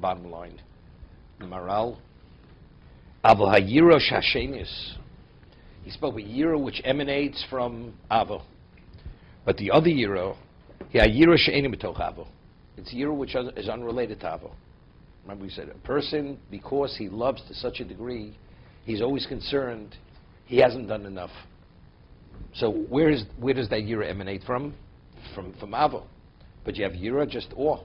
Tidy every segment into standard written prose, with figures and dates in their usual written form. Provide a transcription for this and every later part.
bottom line. The Maharal. Avo hayiro shashenis. He spoke of yiro which emanates from avo. But the other yiro, hayiro she'enim b'toch avo. It's yiro which is unrelated to avo. Remember we said a person, because he loves to such a degree, he's always concerned he hasn't done enough. So where does that yira emanate from? From avo. But you have yira, just awe.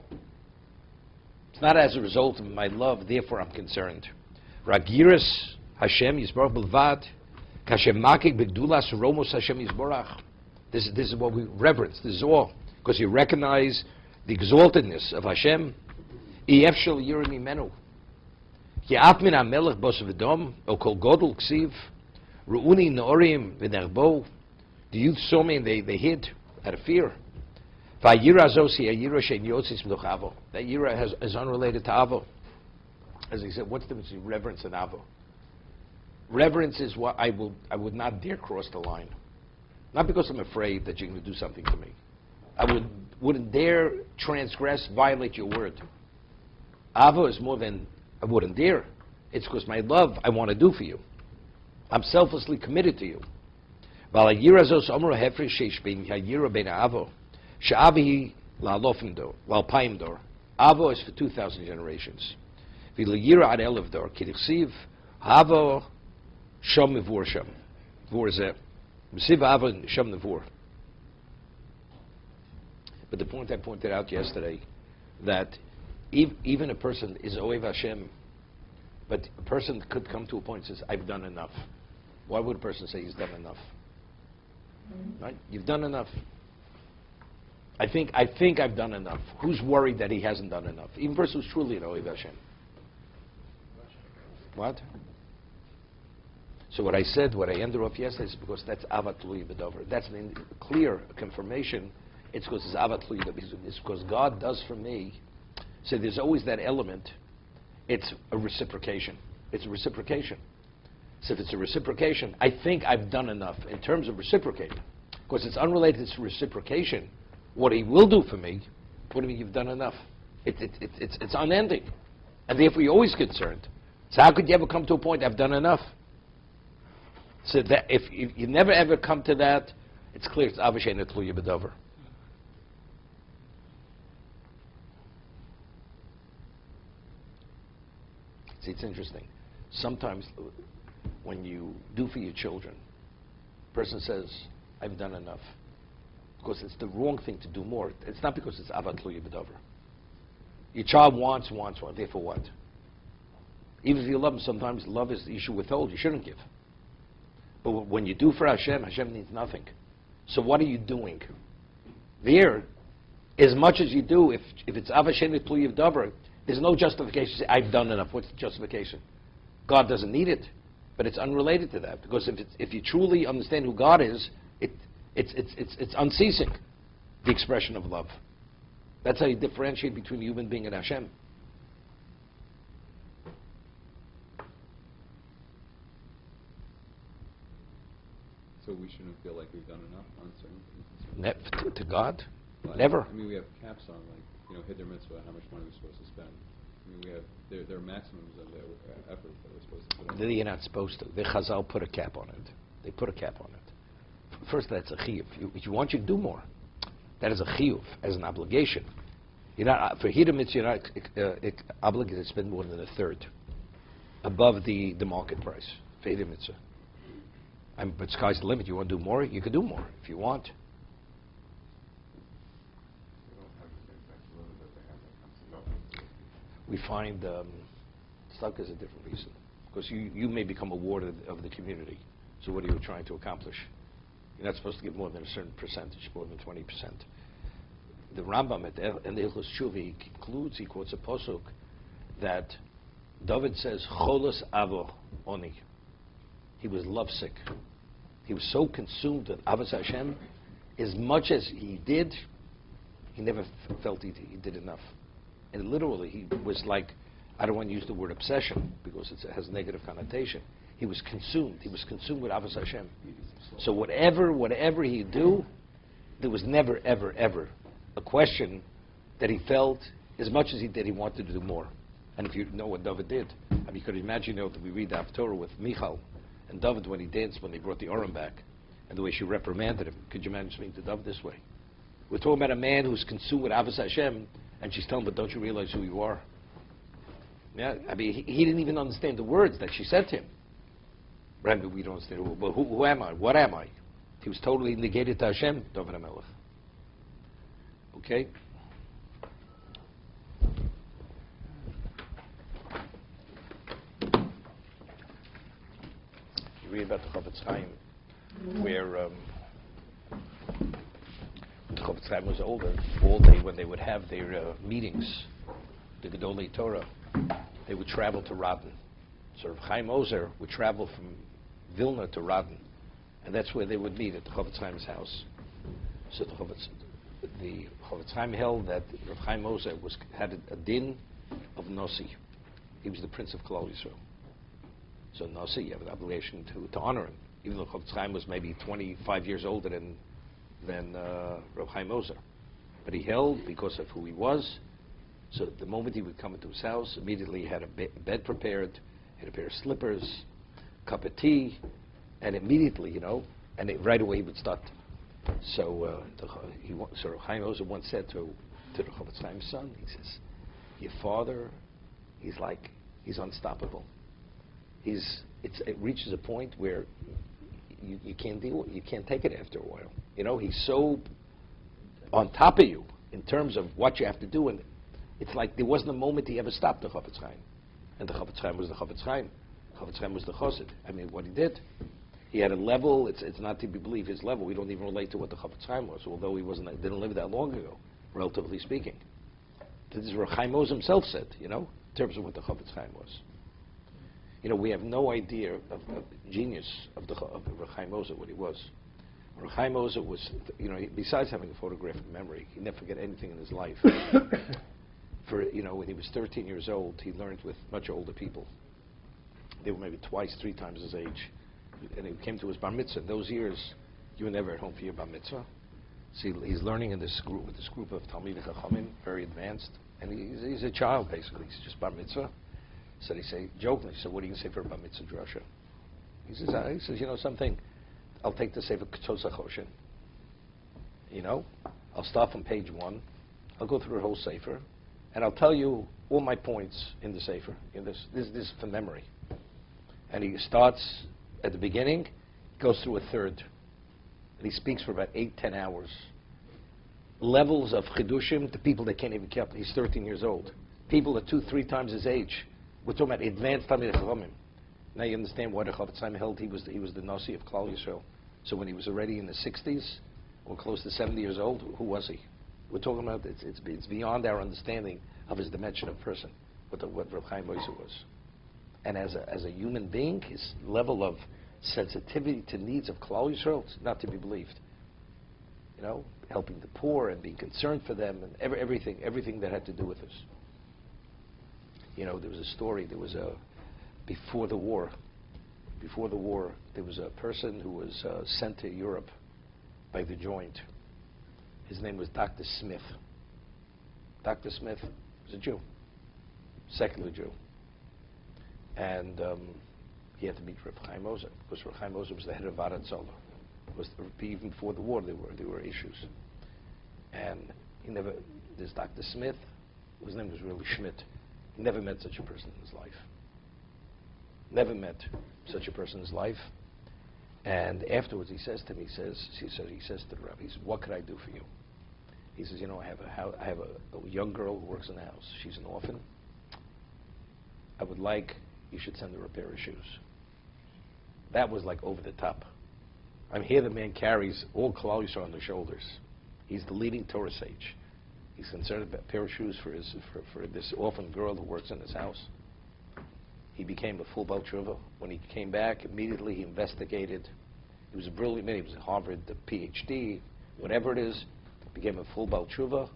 It's not as a result of my love, therefore I'm concerned. Ragiris Hashem Yisborach B'Levad, Kashem Makik B'Gdulas Romos Hashem Yisborach. This is what we reverence. This is awe, because you recognize the exaltedness of Hashem. Ef shel yira mimenu. Ye'at min hamelech bos v'dom, o kol godol ksiv, ru'uni na'orim v'nerbo. The youth saw me and they hid out of fear. Vayira zosi ha'yira she'en yotzis m'toch avo. That yira is unrelated to avo. As he said, what's the difference between reverence and avo? Reverence is what I would not dare cross the line. Not because I'm afraid that you're going to do something to me. I wouldn't dare transgress, violate your word. Avo is more than I wouldn't dare. It's because my love I want to do for you. I'm selflessly committed to you. Avo is for 2,000 generations. Avo shom mevur sham. Vur zeh. Mesiv avo shom mevur. But the point I pointed out yesterday, that even a person is Oev Hashem, but a person could come to a point and says, I've done enough. Why would a person say he's done enough? Right? You've done enough. I think I've done enough. Who's worried that he hasn't done enough? Even a person who's truly an Oev Hashem. What? So what I ended off yesterday is because that's Avat Tluyi B'Dover. That's a clear confirmation. It's because it's Avat Tluyi B'Dover. It's because God does for me. So there's always that element. It's a reciprocation. It's a reciprocation. So if it's a reciprocation, I think I've done enough in terms of reciprocating. Because it's unrelated to reciprocation. What he will do for me, what do you mean you've done enough? It's unending. And therefore you're always concerned. So how could you ever come to a point, I've done enough? So that if you never ever come to that, it's clear it's Avashay Netluya B'Dover. See, it's interesting. Sometimes when you do for your children, a person says, I've done enough. Because it's the wrong thing to do more. It's not because it's Avat Tluya B'Dover. Your child wants, therefore what? Even if you love him, sometimes love is the issue withhold. You shouldn't give. But when you do for Hashem, Hashem needs nothing. So what are you doing? There, as much as you do, if it's Avashem Netluya B'Dover, there's no justification to say, I've done enough. What's the justification? God doesn't need it. But it's unrelated to that. Because if you truly understand who God is, it's unceasing, the expression of love. That's how you differentiate between a human being and Hashem. So we shouldn't feel like we've done enough on certain things? To God? Well, Never. I mean, we have caps on, like, hit their mitzvah, how much money we're supposed to spend. I mean, we have, there are maximums of their effort that we're supposed to put on. You're not supposed to. The Chazal put a cap on it. They put a cap on it. First, that's a chiyuv. If you want, you do more. That is a chiyuv, as an obligation. You're not, for Hiddah mitzvah, you're not obligated to spend more than a third above the market price for Hiddah mitzvah. But sky's the limit. You want to do more? You can do more if you want. We find stuck is a different reason. Because you may become a ward of the community. So what are you trying to accomplish? You're not supposed to give more than a certain percentage, more than 20%. The Rambam in the Hilchos Tshuva concludes, he quotes a posuk that David says, Cholos avo oni. He was lovesick. He was so consumed with Avos Hashem, as much as he did, he never felt he did enough. And literally, he was like, I don't want to use the word obsession, because it has a negative connotation. He was consumed. He was consumed with Avos Hashem. So whatever he'd do, there was never, ever, ever a question that he felt, as much as he did, he wanted to do more. And if you know what David did, I mean, you could imagine, that we read the Torah with Michal and David when he danced when they brought the Urim back, and the way she reprimanded him. Could you imagine speaking to David this way? We're talking about a man who's consumed with Avos Hashem, and she's telling him, but don't you realize who you are? Yeah, I mean, he didn't even understand the words that she said to him. Rabbi, we don't understand. Well, who am I? What am I? He was totally negated to Hashem, David HaMelech. Okay? You read about the Chofetz Chaim, where the Chofetz Chaim was older, all day when they would have their meetings, the Gedolei Torah, they would travel to Radin. So Chaim Ozer would travel from Vilna to Radin, and that's where they would meet, at the Chofetz Chaim's house. So the Chofetz Chaim held that Rav Chaim Ozer had a din of Nasi. He was the prince of Klal Yisrael. So Nasi, you have an obligation to honor him, even though Chofetz Chaim was maybe 25 years older than Rav Chaim Ozer. But he held, because of who he was, so the moment he would come into his house, immediately he had a bed prepared, he had a pair of slippers, cup of tea, and immediately, and right away he would start. So Rav Chaim Ozer once said to the Chofetz Chaim's son, he says, your father, he's unstoppable. It reaches a point where you can't deal with it. You can't take it after a while. He's so on top of you in terms of what you have to do, and it's like there wasn't a moment he ever stopped the Chofetz Chaim. And the Chofetz Chaim was the Chofetz Chaim. Chofetz Chaim was the Chassid. I mean, what he did, he had a level. It's not to be believed. His level, we don't even relate to what the Chofetz Chaim was, although he didn't live that long ago, relatively speaking. This is what Chaim Oz himself said, in terms of what the Chofetz Chaim was. We have no idea of the genius of Rav Chaim Ozer, what he was. Rav Chaim Ozer was, besides having a photographic memory, he never forget anything in his life. When he was 13 years old, he learned with much older people. They were maybe twice, 3 times his age. And he came to his bar mitzvah. In those years, you were never at home for your bar mitzvah. So he's learning in this group, with this group of Talmid Chachamim, very advanced. And he's a child, basically. He's just bar mitzvah. So they say, jokingly, so what are you going to say for a bar mitzvah drasha? He says, something, I'll take the Sefer K'tzos HaChoshen. I'll start from page 1. I'll go through the whole Sefer. And I'll tell you all my points in the Sefer. This is from memory. And he starts at the beginning, goes through a third. And he speaks for about 8-10 hours. Levels of chidushim to people that can't even keep. He's 13 years old. People that 2-3 times his age. We're talking about advanced Talmidei Chachamim. Now you understand why the Chofetz Chaim held he was the Nasi of Klal Yisrael. So when he was already in the 60s, or close to 70 years old, who was he? We're talking about it's beyond our understanding of his dimension of person, what Rav Chaim Ozer was. And as a human being, his level of sensitivity to needs of Klal Yisrael, it's not to be believed. Helping the poor and being concerned for them, and everything that had to do with this. There was a story. Before the war, there was a person who was sent to Europe by the Joint. His name was Dr. Smith. Dr. Smith was a Jew, secular Jew. And he had to meet Rav Chaim Ozer, because Rav Chaim Ozer was the head of Vadat Zola. Even before the war, there were issues. And this Dr. Smith, his name was really Schmidt. He never met such a person in his life. Never met such a person in his life. And afterwards, he says to me, he says to the rabbi, he says, what could I do for you? He says, I have a young girl who works in the house. She's an orphan. I would like you should send her a pair of shoes. That was like over the top. I'm here. The man carries all Klal Yisrael on the shoulders. He's the leading Torah sage. He's concerned about a pair of shoes for this orphan girl who works in his house. He became a full Baal Tshuva. When he came back, immediately he investigated. He was a brilliant man. He was at Harvard, the PhD, whatever it is. Became a full Baal Tshuva,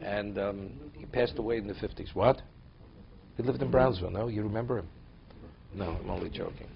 and he passed away in the 50s. What? He lived in Brownsville. No, you remember him? No, I'm only joking.